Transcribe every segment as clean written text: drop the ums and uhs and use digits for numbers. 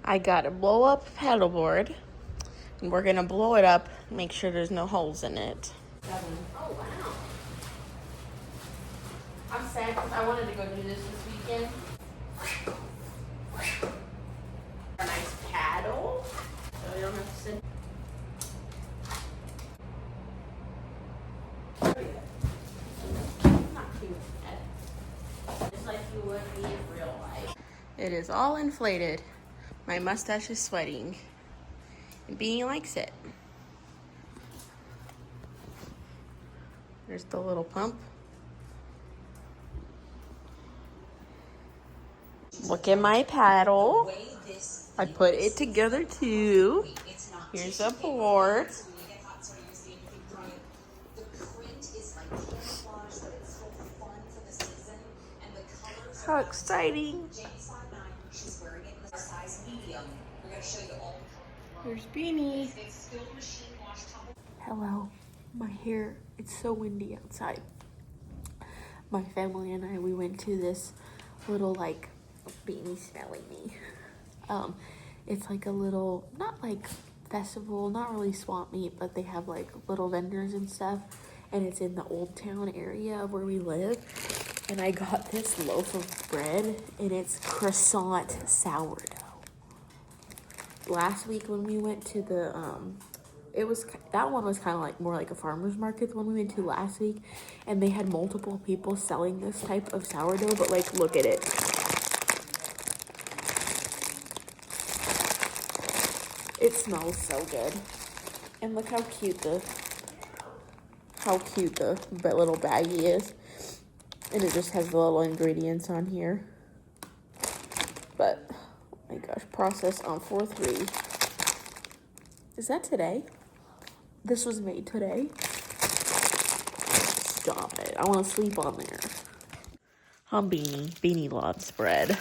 I got a blow up paddleboard, and we're gonna blow it up, make sure there's no holes in it. Oh wow. I'm sad because I wanted to go do this weekend. A nice paddle, so you don't have to sit. Not too bad. Just like you would be in real life. It is all inflated. My mustache is sweating. And Beanie likes it. There's the little pump. Look at my paddle. I put it together too. Here's a board. How exciting. There's Beanie. Hello. My hair, it's so windy outside. My family and I, we went to this little like Beanie smelling me. It's like a little, not like festival, not really swamp meet, but they have like little vendors and stuff, and it's in the Old Town area of where we live. And I got this loaf of bread, and it's croissant sourdough. Last week when we went to the that one was kind of like more like a farmer's market, the one we went to last week, and they had multiple people selling this type of sourdough, but like look at it. It smells so good. And look how cute the little baggie is. And it just has the little ingredients on here. But, oh my gosh, processed on 4/3. Is that today? This was made today? Stop it. I want to sleep on there. Beanie. Beanie loves bread.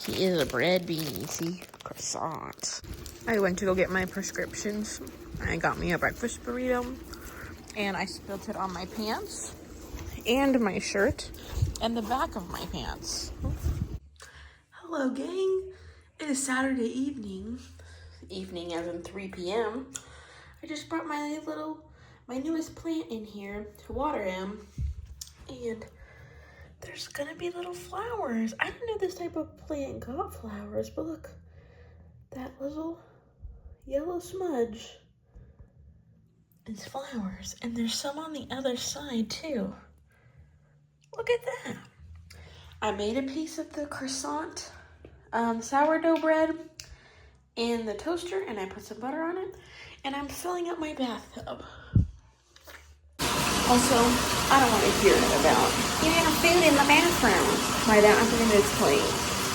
He is a bread beanie, see? Croissant. I went to go get my prescriptions. I got me a breakfast burrito. And I spilled it on my pants. And my shirt. And the back of my pants. Hello, gang. It is Saturday evening. Evening as in 3 p.m. I just brought my newest plant in here to water him. And there's gonna be little flowers. I didn't know this type of plant got flowers, but look. That little yellow smudge is flowers. And there's some on the other side too. Look at that. I made a piece of the croissant sourdough bread in the toaster, and I put some butter on it, and I'm filling up my bathtub. Also, I don't want to hear about eating food in the bathroom. My bathroom is clean,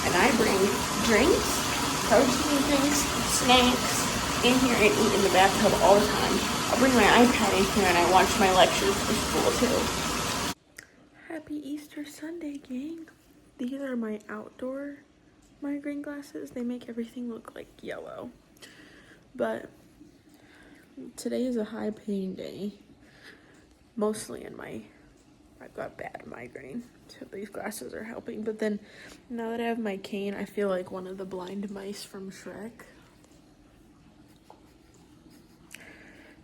and I bring drinks, protein drinks, snacks in here and eat in the bathtub all the time. I'll bring my iPad in here and I watch my lectures for school too. Happy Easter Sunday, gang. These are my outdoor migraine glasses. They make everything look like yellow. But today is a high pain day. Mostly I've got bad migraine. So these glasses are helping. But then now that I have my cane, I feel like one of the blind mice from Shrek.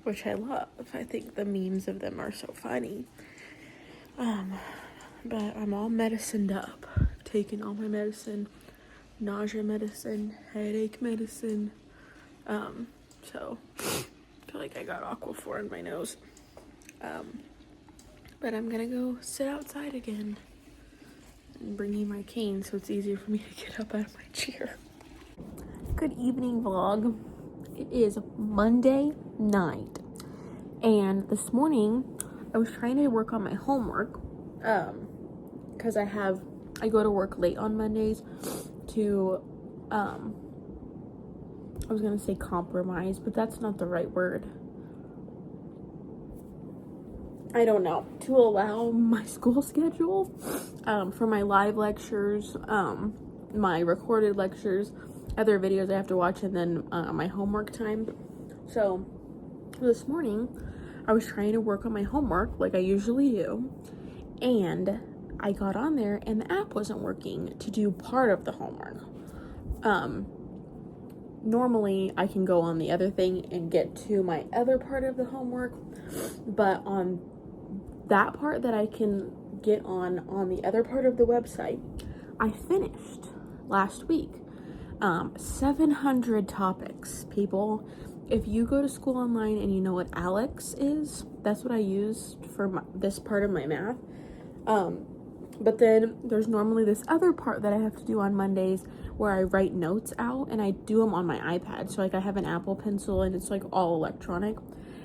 Which I love. I think the memes of them are so funny. But I'm all medicined up. Taking all my medicine. Nausea medicine. Headache medicine. So I feel like I got Aquaphor in my nose. But I'm gonna go sit outside again and bring you my cane so it's easier for me to get up out of my chair. Good evening, vlog. It is Monday night, and this morning I was trying to work on my homework because I go to work late on Mondays to I was gonna say compromise, but that's not the right word. I don't know, to allow my school schedule for my live lectures, my recorded lectures, other videos I have to watch, and then my homework time. So this morning I was trying to work on my homework like I usually do, and I got on there and the app wasn't working to do part of the homework. normally I can go on the other thing and get to my other part of the homework, but on that part that I can get on the other part of the website, I finished last week. 700 topics, people. If you go to school online and you know what Alex is, that's what I use for this part of my math. But then there's normally this other part that I have to do on Mondays where I write notes out, and I do them on my iPad. So like I have an Apple Pencil and it's like all electronic,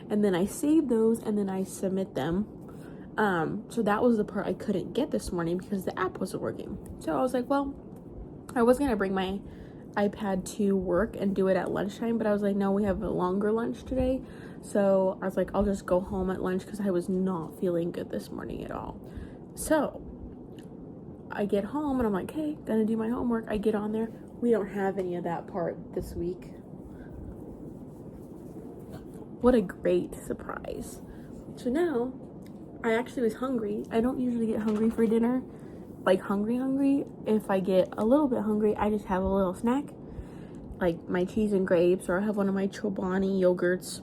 and then I save those and then I submit them. So that was the part I couldn't get this morning because the app wasn't working. So I was like, well, I was gonna bring my iPad to work and do it at lunchtime, but I was like, no, we have a longer lunch today. So I was like, I'll just go home at lunch because I was not feeling good this morning at all. So I get home and I'm like, hey, gonna do my homework. I get on there. We don't have any of that part this week. What a great surprise. So now I actually was hungry. I don't usually get hungry for dinner, like hungry. If I get a little bit hungry, I just have a little snack, like my cheese and grapes, or I have one of my Chobani yogurts.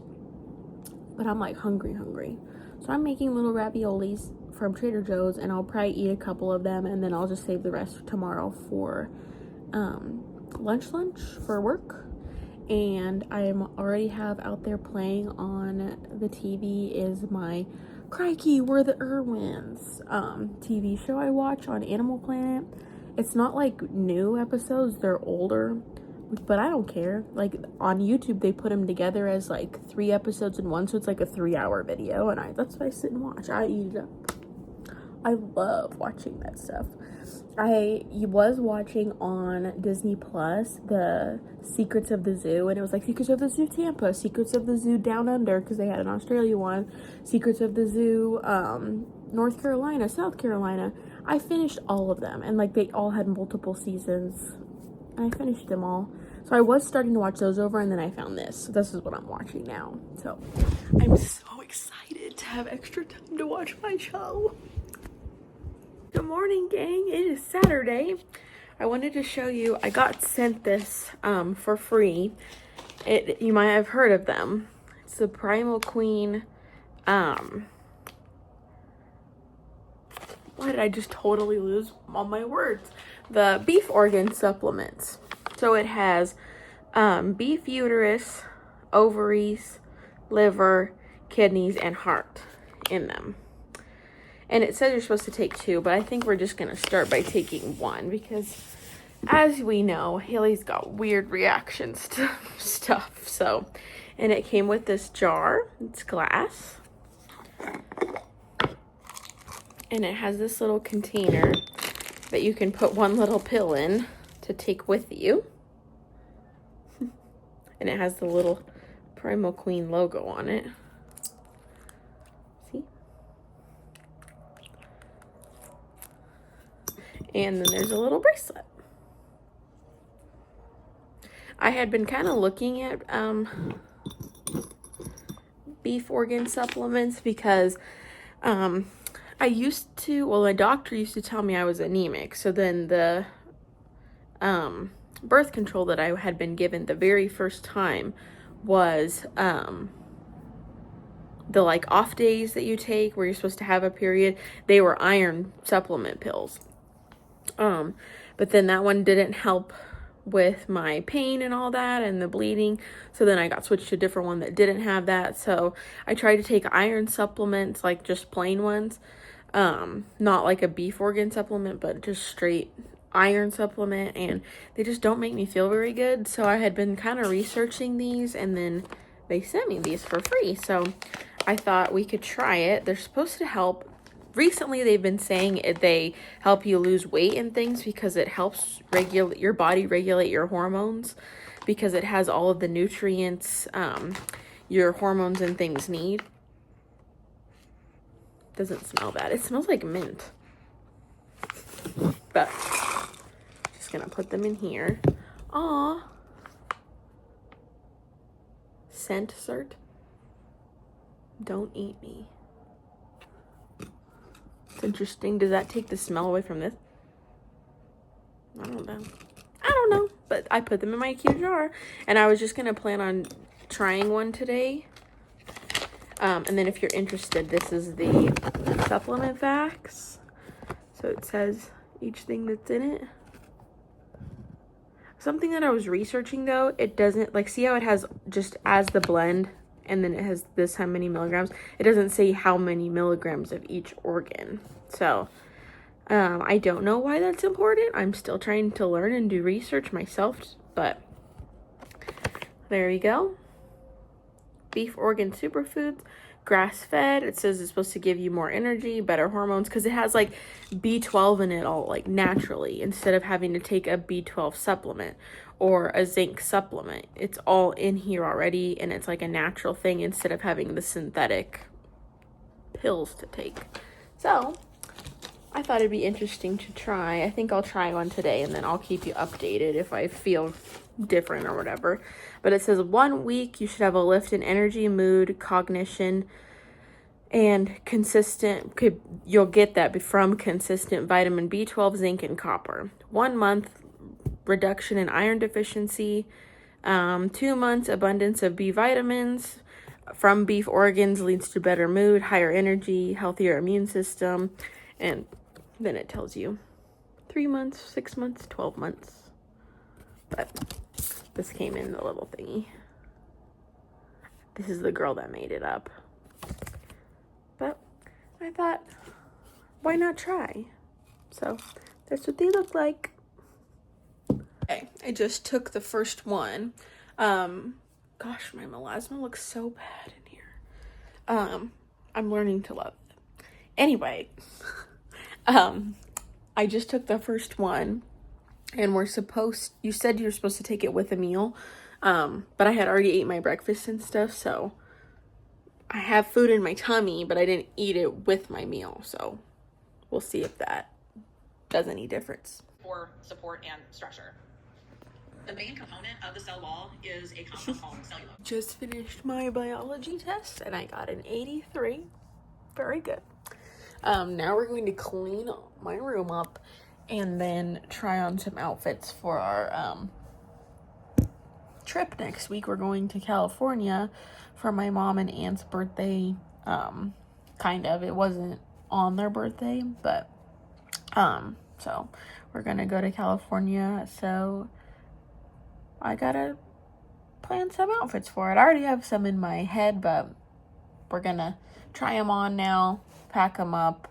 But I'm like hungry. So I'm making little raviolis from Trader Joe's, and I'll probably eat a couple of them, and then I'll just save the rest for tomorrow for lunch for work. And I'm already have out there playing on the TV is my Crikey, We're the Irwins TV show I watch on Animal Planet. It's not like new episodes, they're older, but I don't care. Like on YouTube they put them together as like 3 episodes in one, so it's like a 3-hour video, and that's what I sit and watch. I eat it up. I love watching that stuff. I was watching on Disney Plus the Secrets of the Zoo, and it was like Secrets of the Zoo Tampa, Secrets of the Zoo Down Under, because they had an Australia one, Secrets of the Zoo North Carolina, South Carolina. I finished all of them, and like they all had multiple seasons, and I finished them all. So I was starting to watch those over, and then I found this. So this is what I'm watching now. So I'm so excited to have extra time to watch my show. Good morning, gang. It is Saturday. I wanted to show you, I got sent this for free. You might have heard of them. It's the Primal Queen. Why did I just totally lose all my words? The beef organ supplements. So it has beef uterus, ovaries, liver, kidneys, and heart in them. And it says you're supposed to take 2, but I think we're just going to start by taking 1 because, as we know, Hailey's got weird reactions to stuff. So, and it came with this jar. It's glass. And it has this little container that you can put 1 little pill in to take with you. And it has the little Primal Queen logo on it. And then there's a little bracelet. I had been kind of looking at beef organ supplements because I used to, well, my doctor used to tell me I was anemic. So then the birth control that I had been given the very first time was the like off days that you take where you're supposed to have a period. They were iron supplement pills. But then that one didn't help with my pain and all that and the bleeding. So then I got switched to a different one that didn't have that. So I tried to take iron supplements, like just plain ones. Not like a beef organ supplement, but just straight iron supplement. And they just don't make me feel very good. So I had been kind of researching these, and then they sent me these for free. So I thought we could try it. They're supposed to help. Recently, they've been saying they help you lose weight and things because it helps regulate your body, regulate your hormones, because it has all of the nutrients your hormones and things need. Doesn't smell bad. It smells like mint. But just gonna put them in here. Aw. Scent cert. Don't eat me. It's interesting. Does that take the smell away from this? I don't know. but I put them in my cute jar, and I was just gonna plan on trying one today. And then if you're interested, this is the supplement facts. So it says each thing that's in it. Something that I was researching though, it doesn't, like, see how it has just as the blend, and then it has this how many milligrams. It doesn't say how many milligrams of each organ. So I don't know why that's important. I'm still trying to learn and do research myself, but there you go. Beef organ superfoods, grass-fed. It says it's supposed to give you more energy, better hormones, because it has like B12 in it all, like naturally, instead of having to take a B12 supplement or a zinc supplement. It's all in here already, and it's like a natural thing instead of having the synthetic pills to take. So I thought it'd be interesting to try. I think I'll try one today, and then I'll keep you updated if I feel different or whatever. But it says 1 week you should have a lift in energy, mood, cognition, and consistent. You'll get that from consistent vitamin B12, zinc, and copper. 1 month reduction in iron deficiency. 2 months abundance of B vitamins from beef organs leads to better mood, higher energy, healthier immune system, and then it tells you 3 months, 6 months, 12 months. But this came in the little thingy. This is the girl that made it up. But I thought, why not try? So that's what they look like. Okay, I just took the first one. Gosh, my melasma looks so bad in here. I'm learning to love it. Anyway, I just took the first one, and you said you were supposed to take it with a meal, but I had already ate my breakfast and stuff, so I have food in my tummy, but I didn't eat it with my meal, so we'll see if that does any difference. For support and structure. The main component of the cell wall is a compound called cellulose. Just finished my biology test, and I got an 83. Very good. Now we're going to clean my room up and then try on some outfits for our trip next week. We're going to California for my mom and aunt's birthday. Kind of. It wasn't on their birthday, but so we're gonna go to California. So I gotta plan some outfits for it. I already have some in my head, but we're gonna try them on now, pack them up,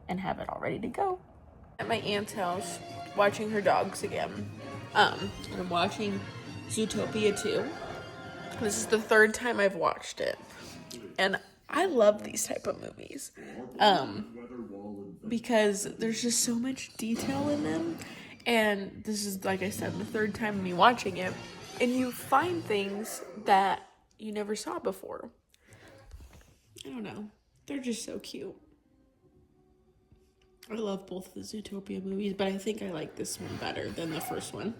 and have it all ready to go. At my aunt's house, watching her dogs again. I'm watching Zootopia 2. This is the 3rd time I've watched it, and I love these type of movies, because there's just so much detail in them, and this is, like I said, the 3rd time me watching it, and you find things that you never saw before. I don't know, they're just so cute. I love both the Zootopia movies, but I think I like this one better than the first one.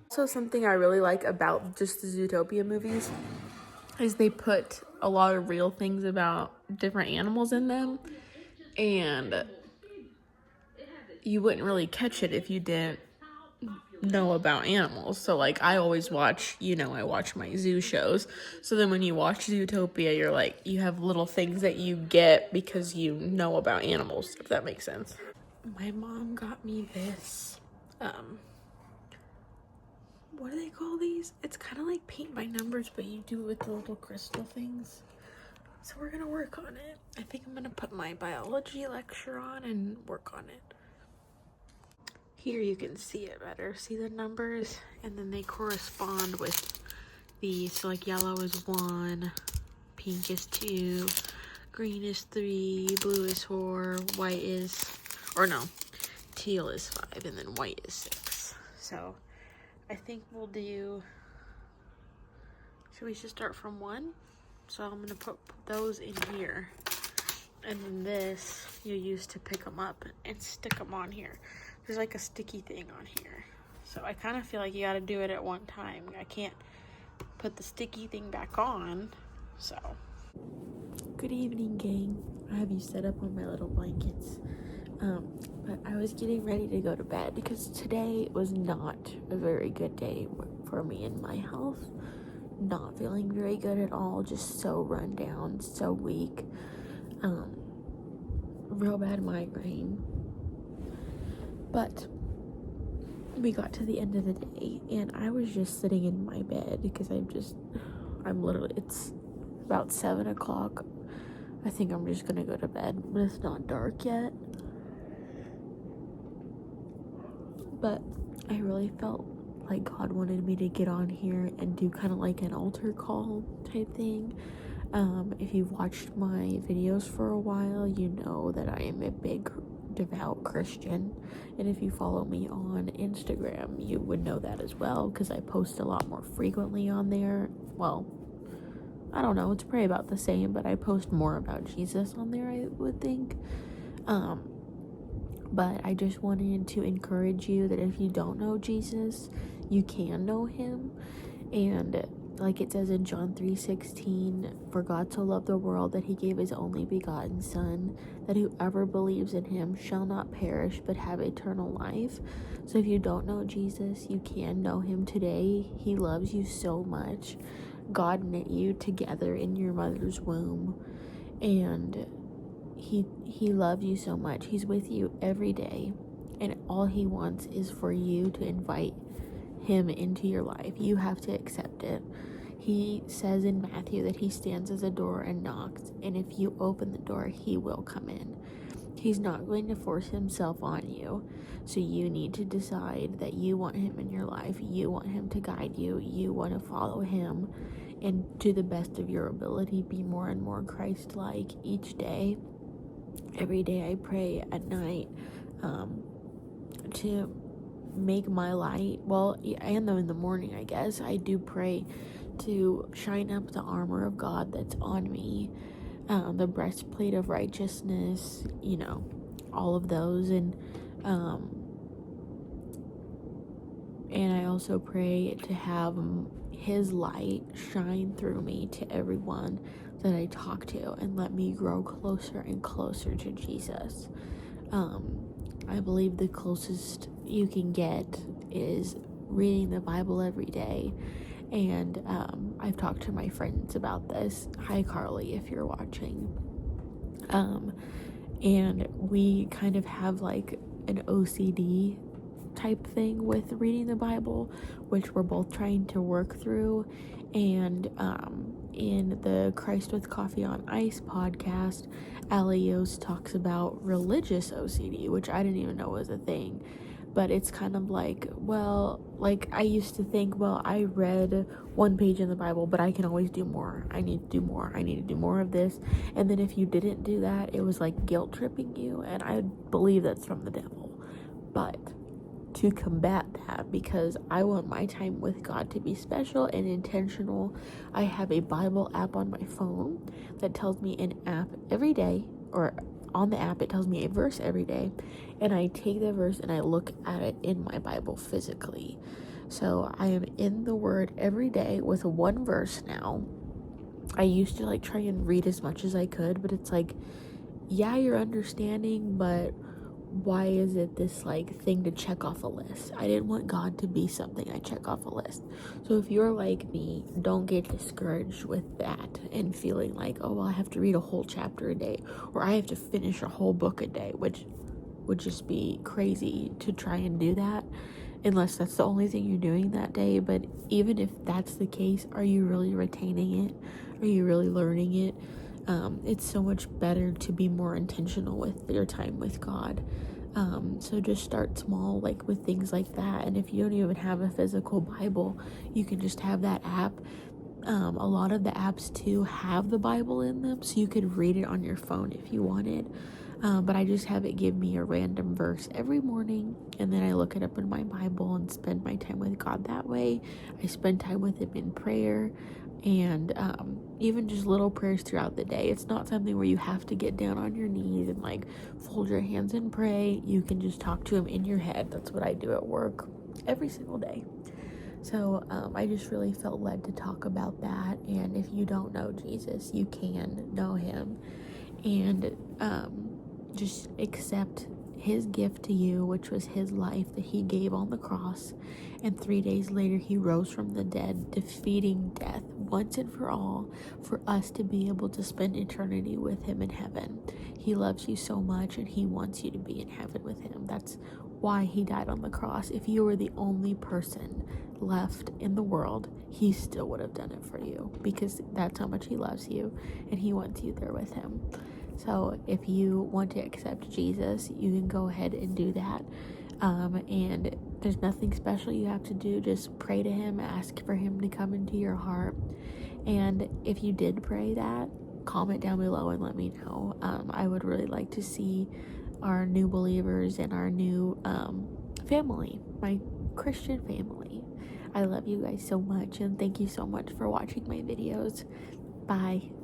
Also, something I really like about just the Zootopia movies is they put a lot of real things about different animals in them, and you wouldn't really catch it if you didn't know about animals. So like, I always watch, I watch my zoo shows, so then when you watch Zootopia, you're like, you have little things that you get because you know about animals, if that makes sense. My mom got me this, what do they call these? It's kind of like paint by numbers, but you do it with the little crystal things. So we're gonna work on it. I think I'm gonna put my biology lecture on and work on it. Here you can see it better. See the numbers? And then they correspond with these. So like yellow is 1, pink is 2, green is 3, blue is 4, white is, or no, teal is 5, and then white is 6. So I think we'll do, should we just start from 1? So I'm gonna put those in here, and then this you use to pick them up and stick them on here. There's like a sticky thing on here, so I kind of feel like you got to do it at one time. I can't put the sticky thing back on. So good evening, gang. I have you set up on my little blankets. But I was getting ready to go to bed because today was not a very good day for me and my health. Not feeling very good at all, just so run down, so weak. Real bad migraine. But we got to the end of the day and I was just sitting in my bed because I'm literally, it's about 7 o'clock. I think I'm just gonna go to bed, but it's not dark yet. But I really felt like God wanted me to get on here and do kind of like an altar call type thing. If you've watched my videos for a while, you know that I am a big devout Christian, and if you follow me on Instagram, you would know that as well, because I post a lot more frequently on there. Well, I don't know, it's probably about the same, but I post more about Jesus on there, I would think. But I just wanted to encourage you that if you don't know Jesus, you can know him. And like it says in John 3:16, for God so loved the world that he gave his only begotten Son, that whoever believes in him shall not perish but have eternal life. So if you don't know Jesus, you can know him today. He loves you so much. God knit you together in your mother's womb, and he loves you so much. He's with you every day, and all he wants is for you to invite him into your life. You have to accept it. He says in Matthew that he stands as a door and knocks, and if you open the door, he will come in. He's not going to force himself on you, so you need to decide that you want him in your life. You want him to guide you. You want to follow him, and to the best of your ability, be more and more Christ-like each day. Every day I pray at night to make my light, and in the morning, I guess, I do pray to shine up the armor of God that's on me, the breastplate of righteousness, all of those, and I also pray to have his light shine through me to everyone that I talk to, and let me grow closer and closer to Jesus. I believe the closest you can get is reading the Bible every day, and I've talked to my friends about this. Hi Carly, if you're watching. And we kind of have like an OCD type thing with reading the Bible, which we're both trying to work through. And in the Christ with Coffee on Ice podcast, Alios talks about religious OCD, which I didn't even know was a thing. But it's kind of like, I used to think, I read one page in the Bible, but I can always do more. I need to do more. I need to do more of this. And then if you didn't do that, it was like guilt tripping you. And I believe that's from the devil. But to combat that, because I want my time with God to be special and intentional, I have a Bible app on my phone that tells me an app every day, or on the app it tells me a verse every day, and I take the verse and I look at it in my Bible physically. So I am in the Word every day with one verse now. I used to try and read as much as I could, but it's yeah, you're understanding, but why is it this thing to check off a list? I didn't want God to be something I check off a list. So if you're like me, don't get discouraged with that and feeling I have to read a whole chapter a day, or I have to finish a whole book a day, which would just be crazy to try and do that, unless that's the only thing you're doing that day. But even if that's the case, are you really retaining it? Are you really learning it? It's so much better to be more intentional with your time with God. So just start small, with things like that. And if you don't even have a physical Bible, you can just have that app. A lot of the apps too have the Bible in them, so you could read it on your phone if you wanted. But I just have it give me a random verse every morning, and then I look it up in my Bible and spend my time with God that way. I spend time with him in prayer, and even just little prayers throughout the day. It's not something where you have to get down on your knees and fold your hands and pray. You can just talk to him in your head. That's what I do at work every single day. So I just really felt led to talk about that. And if you don't know Jesus, you can know him, and just accept his gift to you, which was his life that he gave on the cross, and 3 days later he rose from the dead, defeating death once and for all, for us to be able to spend eternity with him in heaven. He loves you so much, and he wants you to be in heaven with him. That's why he died on the cross. If you were the only person left in the world, he still would have done it for you, because that's how much he loves you, and he wants you there with him. So if you want to accept Jesus, you can go ahead and do that. And there's nothing special you have to do. Just pray to him, ask for him to come into your heart. And if you did pray that, comment down below and let me know. I would really like to see our new believers and our new family, my Christian family. I love you guys so much, and thank you so much for watching my videos. Bye.